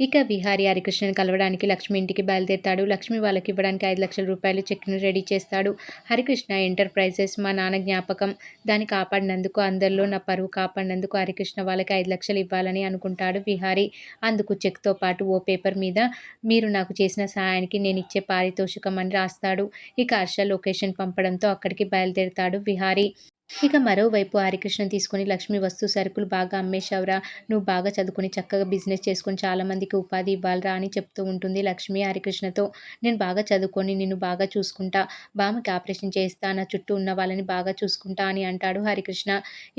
ఇక విహారీ హరికృష్ణని కలవడానికి లక్ష్మి ఇంటికి బయలుదేరతాడు. లక్ష్మి వాళ్ళకి ఇవ్వడానికి 5,00,000 రూపాయలు చెక్‌ని రెడీ చేస్తాడు. హరికృష్ణ ఎంటర్‌ప్రైజెస్ మా నాన్న జ్ఞాపకం. దాన్ని కాపాడినందుకు, అందరిలో నా పరువు కాపాడినందుకు హరికృష్ణ వాళ్ళకి 5,00,000 ఇవ్వాలని అనుకుంటాడు విహారీ. అందుకు చెక్‌తో పాటు ఓ పేపర్ మీద మీరు నాకు చేసిన సహాయానికి నేనిచ్చే పారితోషికం అని రాస్తాడు. ఇక హర్ష లొకేషన్ పంపడంతో అక్కడికి బయలుదేరతాడు విహారీ. ఇక మరోవైపు హరికృష్ణని తీసుకొని లక్ష్మి వస్తూ సరుకులు బాగా అమ్మేశావురా, నువ్వు బాగా చదువుకొని చక్కగా బిజినెస్ చేసుకొని చాలా మందికి ఉపాధి ఇవ్వాలిరా అని చెప్తూ ఉంటుంది లక్ష్మి హరికృష్ణతో. నేను బాగా చదువుకొని నిన్ను బాగా చూసుకుంటా, బామ్మకి ఆపరేషన్ చేస్తా, నా చుట్టూ ఉన్న వాళ్ళని బాగా చూసుకుంటా అని అంటాడు హరికృష్ణ.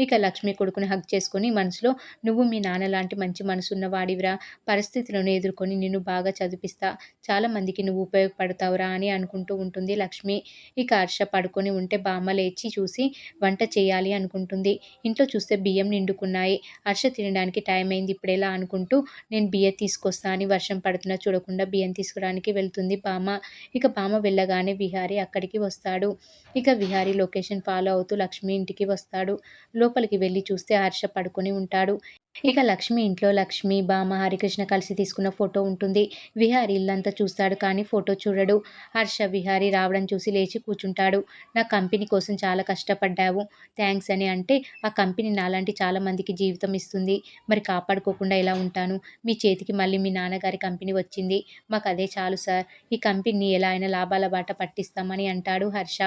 ఇక లక్ష్మి కొడుకుని హగ్ చేసుకొని మనసులో నువ్వు మీ నాన్న లాంటి మంచి మనసున్న వాడివిరా, పరిస్థితులను ఎదుర్కొని నిన్ను బాగా చదివిపిస్తా, చాలా మందికి నువ్వు ఉపయోగపడతావురా అని అనుకుంటూ ఉంటుంది లక్ష్మి. ఇక హర్ష పడుకొని ఉంటే బామ్మ లేచి చూసి వంట చేయాలి అనుకుంటుంది. ఇంట్లో చూస్తే బియ్యం నిండుకున్నాయి. హర్ష తినడానికి టైం అయింది ఇప్పుడెలా అనుకుంటూ నేను బియ్యం తీసుకొస్తా అని వర్షం పడుతున్నా చూడకుండా బియ్యం తీసుకురావడానికి వెళ్తుంది బామ్మ. ఇక బామ్మ వెళ్ళగానే విహారీ అక్కడికి వస్తాడు. ఇక విహారీ లొకేషన్ ఫాలో అవుతూ లక్ష్మి ఇంటికి వస్తాడు. లోపలికి వెళ్లి చూస్తే హర్ష పడుకొని ఉంటాడు. ఇక లక్ష్మి ఇంట్లో లక్ష్మి, బామ్మ, హరికృష్ణ కలిసి తీసుకున్న ఫోటో ఉంటుంది. విహారీ ఇల్లంతా చూస్తాడు కానీ ఫోటో చూడడు. హర్ష విహారీ రావడం చూసి లేచి కూర్చుంటాడు. నా కంపెనీ కోసం చాలా కష్టపడ్డావు, థ్యాంక్స్ అని అంటే ఆ కంపెనీ నాలాంటి చాలా మందికి జీవితం ఇస్తుంది. మరి కాపాడుకోకుండా ఎలా ఉంటాను? మీ చేతికి మళ్ళీ మీ నాన్నగారి కంపెనీ వచ్చింది. మాకు అదే చాలు సార్. ఈ కంపెనీని ఎలా అయినా లాభాల బాట పట్టిస్తామని అంటాడు హర్ష.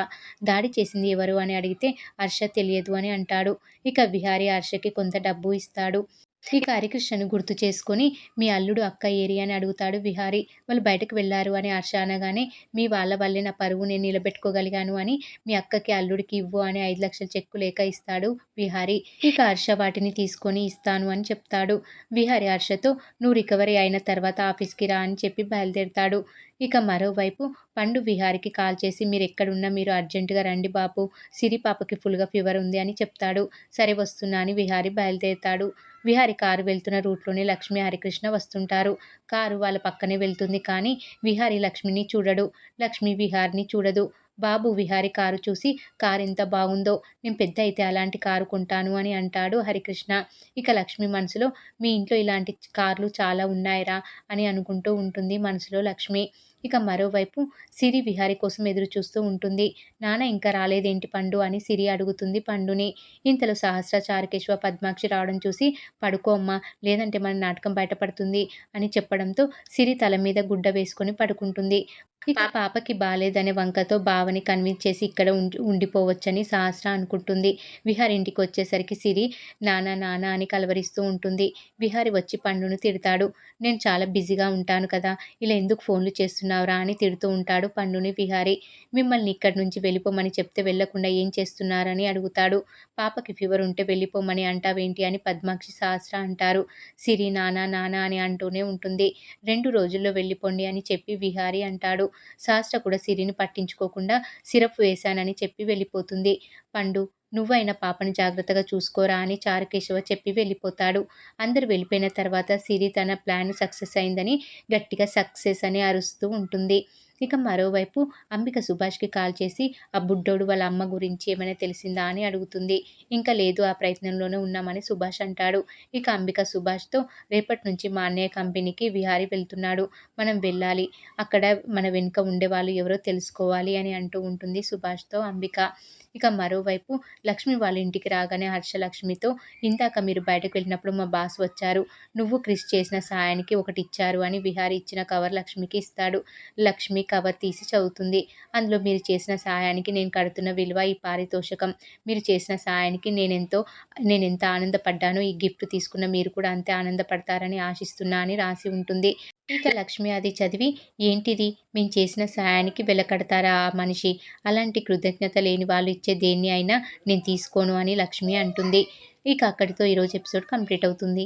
దాడి చేసింది ఎవరు అని అడిగితే హర్ష తెలియదు అని అంటాడు. ఇక విహారీ హర్షకి కొంత డబ్బు ఇస్తాడు. ఇక హరికృష్ణను గుర్తు చేసుకొని మీ అల్లుడు అక్క ఏరి అని అడుగుతాడు విహారీ. వాళ్ళు బయటకు వెళ్లారు అని హర్ష అనగానే మీ వాళ్ళ వల్లే నా పరువు నేను నిలబెట్టుకోగలిగాను అని మీ అక్కకి అల్లుడికి ఇవ్వు అని 5,00,000 చెక్కు లేఖ ఇస్తాడు విహారీ. ఇక హర్ష వాటిని తీసుకొని ఇస్తాను అని చెప్తాడు. విహారీ హర్షతో నువ్వు రికవరీ అయిన తర్వాత ఆఫీస్‌కి రా అని చెప్పి బయలుదేరతాడు. ఇక మరోవైపు పండు విహారీకి కాల్ చేసి మీరెక్కడున్నా మీరు అర్జెంటుగా రండి బాబు, సిరి పాపకి ఫుల్‌గా ఫీవర్ ఉంది అని చెప్తాడు. సరే వస్తున్నా అని విహారీ బయలుదేరతాడు. విహారీ కారు వెళ్తున్న రూట్‌లోనే లక్ష్మి, హరికృష్ణ వస్తుంటారు. కారు వాళ్ళ పక్కనే వెళ్తుంది కానీ విహారీ లక్ష్మిని చూడడు. లక్ష్మి విహారిని చూడదు. బాబు విహారీ కారు చూసి కారెంత బాగుందో, నేను పెద్ద అయితే అలాంటి కారు కొంటాను అని అంటాడు హరికృష్ణ. ఇక లక్ష్మి మనసులో మీ ఇంట్లో ఇలాంటి కార్లు చాలా ఉన్నాయిరా అని అనుకుంటూ ఉంటుంది మనసులో లక్ష్మి. ఇక మరోవైపు సిరి విహారీ కోసం ఎదురు చూస్తూ ఉంటుంది. నాన్న ఇంకా రాలేదేంటి పండు అని సిరి అడుగుతుంది పండుని. ఇంతలో సహస్ర, చారుకేశవ, పద్మాక్షి రావడం చూసి పడుకో అమ్మా, లేదంటే మన నాటకం బయటపడుతుంది అని చెప్పడంతో సిరి తల మీద గుడ్డ వేసుకొని పడుకుంటుంది. ఇక పాపకి బాలేదనే వంకతో బావని కన్విన్స్ చేసి ఇక్కడ ఉండిపోవచ్చని సహస్ర అనుకుంటుంది. విహారీ ఇంటికి వచ్చేసరికి సిరి నాన్న నాన్న అని కలవరిస్తూ ఉంటుంది. విహారీ వచ్చి పండును తిడతాడు. నేను చాలా బిజీగా ఉంటాను కదా, ఇలా ఎందుకు ఫోన్లు చేస్తున్నావురా అని తిడుతూ ఉంటాడు పండుని విహారీ. మిమ్మల్ని ఇక్కడి నుంచి వెళ్ళిపోమని చెప్తే వెళ్ళకుండా ఏం చేస్తున్నారని అడుగుతాడు. పాపకి ఫీవర్ ఉంటే వెళ్ళిపోమని అంటావేంటి అని పద్మాక్షి, సహస్ర అంటారు. సిరి నాన్న నాన్న అని అంటూనే ఉంటుంది. 2 రోజుల్లో వెళ్ళిపోండి అని చెప్పి విహారీ అంటాడు. సహస్ర కూడా సిరిని పట్టించుకోకుండా సిరప్ వేశానని చెప్పి వెళ్ళిపోతుంది. పండు నువ్వైనా పాపని జాగ్రత్తగా చూసుకోరా అని చారుకేశవ చెప్పి వెళ్ళిపోతాడు. అందరూ వెళ్ళిపోయిన తర్వాత సిరి తన ప్లాన్ సక్సెస్ అయిందని గట్టిగా సక్సెస్ అని అరుస్తూ ఉంటుంది. ఇక మరోవైపు అంబిక సుభాష్‌కి కాల్ చేసి ఆ బుడ్డోడు వాళ్ళ అమ్మ గురించి ఏమైనా తెలిసిందా అని అడుగుతుంది. ఇంకా లేదు, ఆ ప్రయత్నంలోనే ఉన్నామని సుభాష్ అంటాడు. ఇక అంబిక సుభాష్‌తో రేపటి నుంచి మా అన్నయ్య కంపెనీకి విహారీ వెళ్తున్నాడు, మనం వెళ్ళాలి, అక్కడ మన వెనుక ఉండేవాళ్ళు ఎవరో తెలుసుకోవాలి అని అంటూ ఉంటుంది సుభాష్‌తో అంబిక. ఇక మరోవైపు లక్ష్మి వాళ్ళ ఇంటికి రాగానే హర్ష లక్ష్మితో ఇందాక మీరు బయటకు వెళ్ళినప్పుడు మా బాస్ వచ్చారు, నువ్వు క్రిష్ చేసిన సహాయానికి ఒకటి ఇచ్చారు అని విహారీ ఇచ్చిన కవర్ లక్ష్మికి ఇస్తాడు. లక్ష్మి కవర్ తీసి చదువుతుంది. అందులో మీరు చేసిన సహాయానికి నేను కడుతున్న విలువ ఈ పారితోషికం, మీరు చేసిన సహాయానికి నేనెంత ఆనందపడ్డానో ఈ గిఫ్ట్ తీసుకున్న మీరు కూడా అంతే ఆనందపడతారని ఆశిస్తున్నా అని రాసి ఉంటుంది. ఇక లక్ష్మి అది చదివి ఏంటిది, మేము చేసిన సహాయానికి వెలకడతారా ఆ మనిషి, అలాంటి కృతజ్ఞత లేని వాళ్ళు ఇచ్చే దేన్ని అయినా నేను తీసుకోను అని లక్ష్మి అంటుంది. ఇక అక్కడితో ఈరోజు ఎపిసోడ్ కంప్లీట్ అవుతుంది.